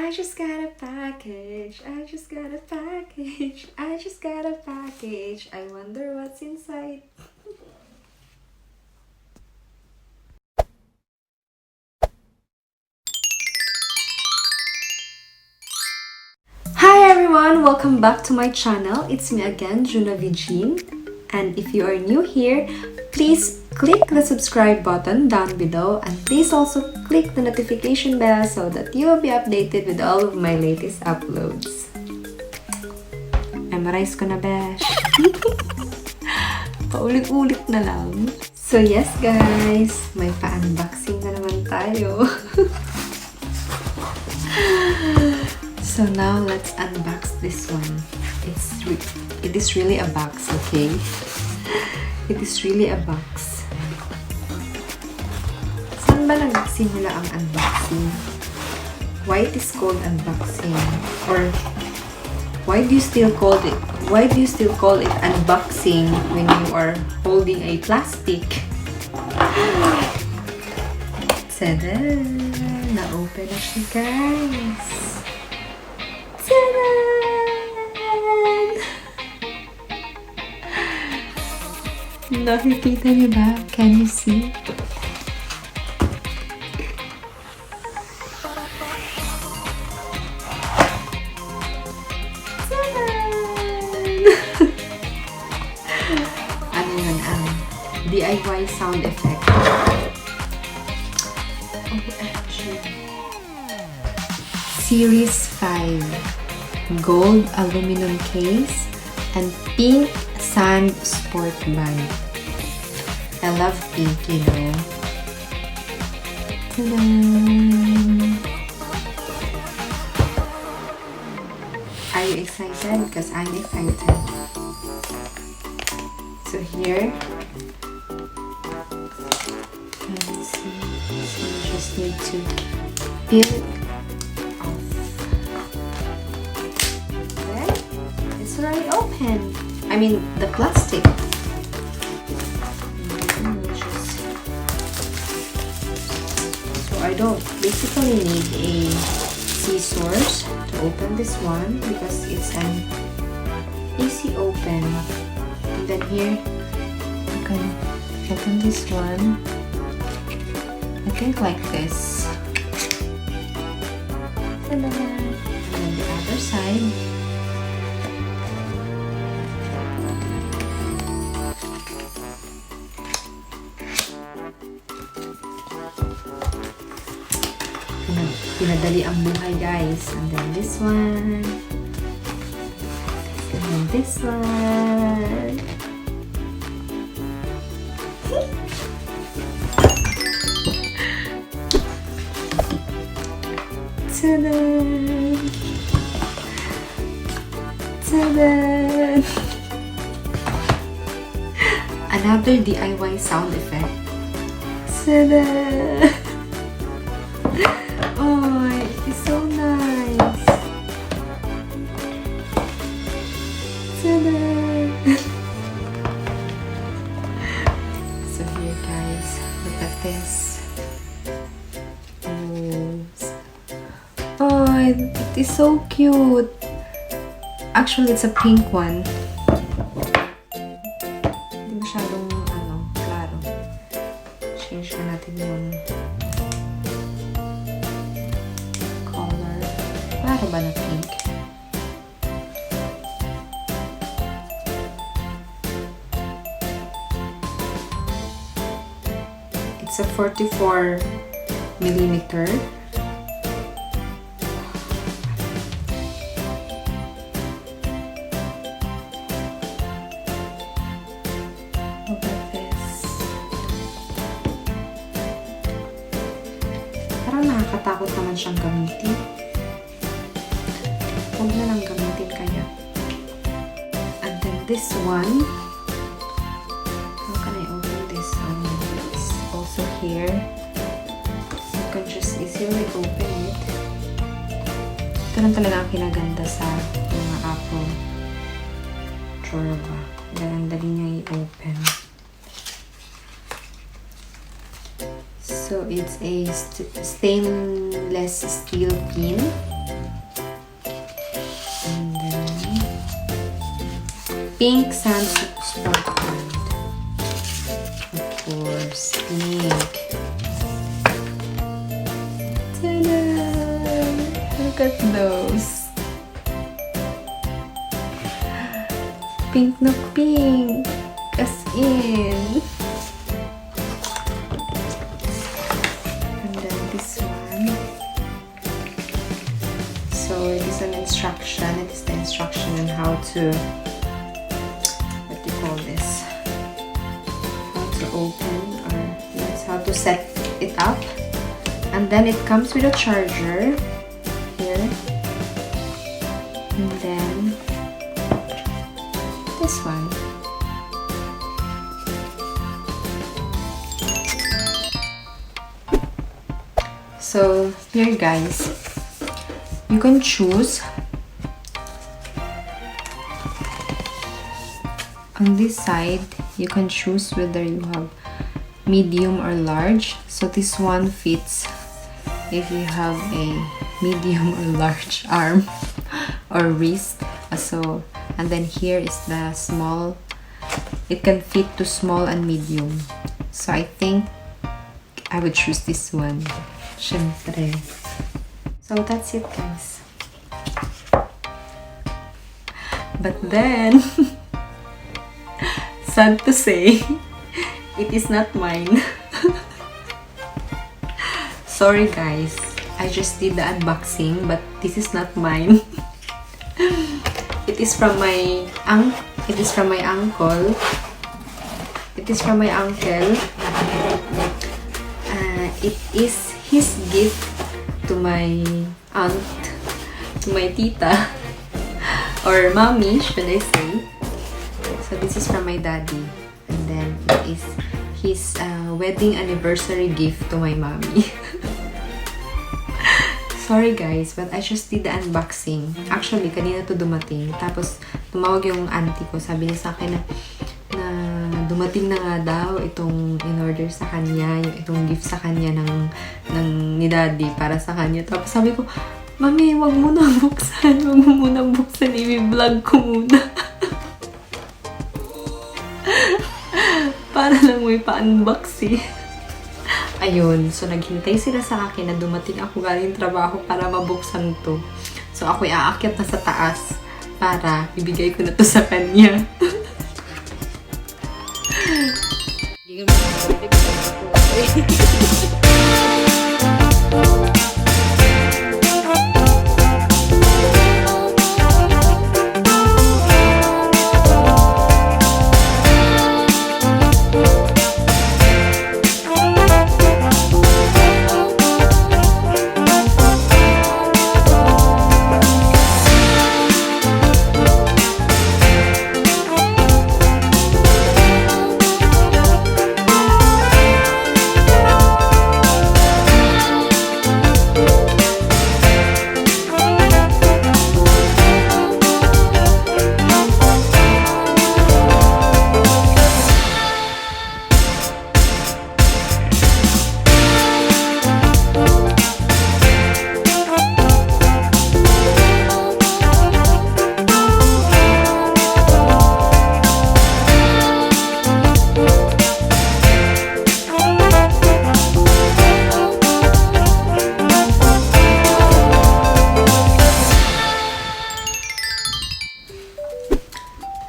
I just got a package, I just got a package, I just got a package, I wonder what's inside. Hi everyone, welcome back to my channel. It's me again, Junnavi. And if you are new here, please click the subscribe button down below and please also click the notification bell so that you will be updated with all of my latest uploads. Memorize ko na, besh. Paulit-ulit na lang. So yes guys, may pa-unboxing na naman tayo. So now let's unbox this one. It is really a box, okay? It is really a box. Saan ba nagsimula ang unboxing? Why it is called unboxing? Or why do you still call it unboxing when you are holding a plastic? Tada! Na-open na siya, guys. Tada! Nakikita niyo ba? Can you see? Ano yun? DIY sound effect. OMG. Series 5. Gold aluminum case and pink sand sport bag. I love pink, you know. Ta-da! Are you excited? Because I'm excited. So here, let's see. So you just need to peel it off. There, it's already open. I mean, the plastic. So I don't basically need a scissors to open this one because it's an easy open. And then here, you can open this one. I think like this. And then the other side. Pinadali ang buhay, guys. And then this one. And then this one. Ta-da! Ta-da! Another DIY sound effect. Ta-da! Oh, it's so nice. Ta-da! So here, guys, look at this. Oh, it is so cute. Actually, it's a pink one. Hindi masyadong, klaro. Change na natin yung klaro ba na pink? It's a 44 millimeter. Look at this. Parang nakakatakot naman siyang gamitin. Huwag na lang gamitin kaya. And then this one, how can I open this one? It's also here. You can just easily open it. Ito lang talaga ang kinaganda sa mga Apple drawer ba. Ang dali niya i-open. So it's a stainless steel pin. pink sandwich spot card. Of course, pink. Ta-da! Look at those. Pink na pink. As in. And then this one. So it is an instruction. It is the instruction on how to, what do you call this? How to open, or that's how to set it up. And then it comes with a charger here. And then this one. So here guys, you can choose on this side. You can choose whether you have medium or large. So this one fits if you have a medium or large arm or wrist. So, and then here is the small. It can fit to small and medium. So I think I would choose this one. Syempre. So that's it guys. But then, sad to say, it is not mine. Sorry guys, I just did the unboxing, but this is not mine. It is from my uncle. It is from my uncle. It is his gift to my aunt, to my tita, or mommy, should I say. So this is from my daddy, and then it is his wedding anniversary gift to my mommy. Sorry guys, but I just did the unboxing. Actually, kanina to dumating. Tapos, tumawag yung auntie ko. Sabi niya sa akin na dumating na nga daw itong in-order sa kanya, itong gift sa kanya ni daddy para sa kanya. Tapos sabi ko, Mami, wag mo na buksan. Wag mo muna buksan. I-vlog ko muna. Para lang may pa-unbox eh. Ayun, so naghintay sila sa akin na dumating ako galing trabaho para mabuksan to. So ako'y aakyat na sa taas para ibigay ko na to sa kanya.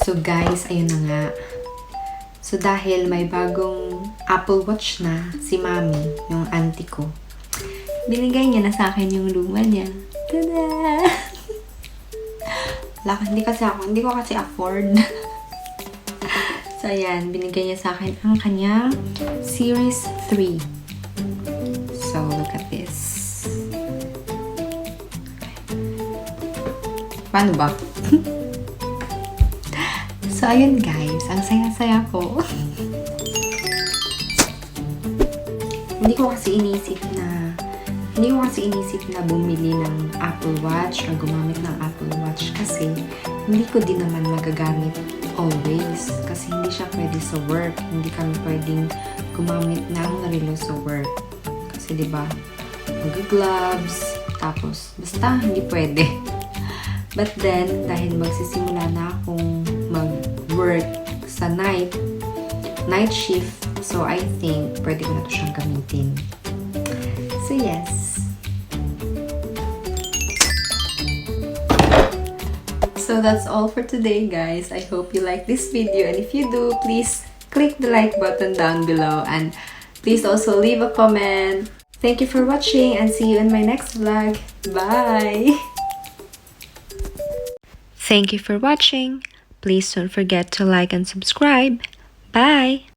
So guys, ayun na nga. So dahil may bagong Apple Watch na si Mami, yung auntie ko, binigay niya na sa akin yung luma niya. Tada! Hindi ko kasi afford. So ayan, binigay niya sa akin ang kanyang Series 3. So look at this. Paano ba? So, ayun guys. Ang saya-saya ko. Hindi ko kasi inisip na bumili ng Apple Watch or gumamit ng Apple Watch kasi hindi ko din naman magagamit always. Kasi hindi siya pwede sa work. Hindi kami pwedeng gumamit ng relo sa work. Kasi diba, mag-gloves, tapos basta hindi pwede. But then, dahil magsisimula na akong work sa night shift. So, I think pwede ko na ito siyang gamitin. So, yes. So, that's all for today, guys. I hope you like this video. And if you do, please click the like button down below. And please also leave a comment. Thank you for watching and see you in my next vlog. Bye! Thank you for watching. Please don't forget to like and subscribe. Bye!